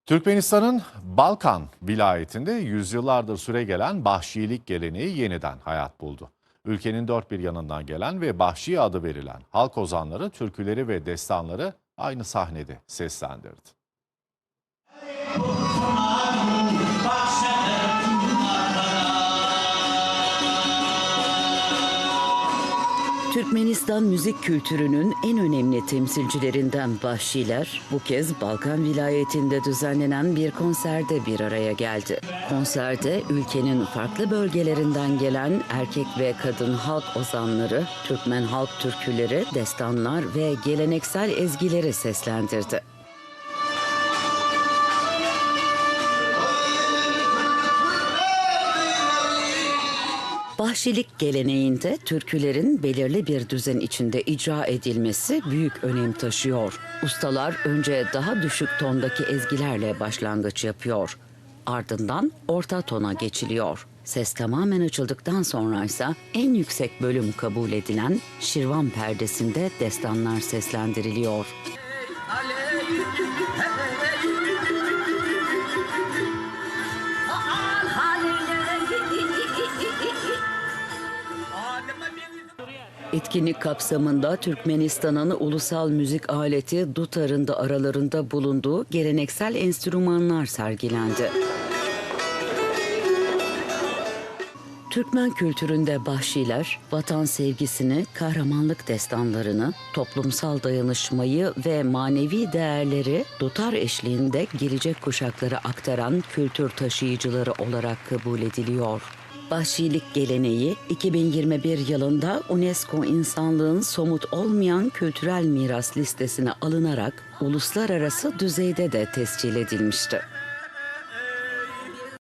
Türkmenistan'ın Balkan vilayetinde yüzyıllardır süregelen Bahşilik geleneği yeniden hayat buldu. Ülkenin dört bir yanından gelen ve Bahşi adı verilen halk ozanları türküleri ve destanları aynı sahnede seslendirdi. Türkmenistan müzik kültürünün en önemli temsilcilerinden Bahşiler bu kez Balkan vilayetinde düzenlenen bir konserde bir araya geldi. Konserde ülkenin farklı bölgelerinden gelen erkek ve kadın halk ozanları, Türkmen halk türküleri, destanlar ve geleneksel ezgileri seslendirdi. Bahşilik geleneğinde türkülerin belirli bir düzen içinde icra edilmesi büyük önem taşıyor. Ustalar önce daha düşük tondaki ezgilerle başlangıç yapıyor. Ardından orta tona geçiliyor. Ses tamamen açıldıktan sonra ise en yüksek bölüm kabul edilen şirvan perdesinde destanlar seslendiriliyor. Etkinlik kapsamında Türkmenistan'ın ulusal müzik aleti dutarın da aralarında bulunduğu geleneksel enstrümanlar sergilendi. Türkmen kültüründe Bahşiler, vatan sevgisini, kahramanlık destanlarını, toplumsal dayanışmayı ve manevi değerleri dutar eşliğinde gelecek kuşaklara aktaran kültür taşıyıcıları olarak kabul ediliyor. Bahşilik geleneği 2021 yılında UNESCO insanlığın somut olmayan kültürel miras listesine alınarak uluslararası düzeyde de tescil edilmişti.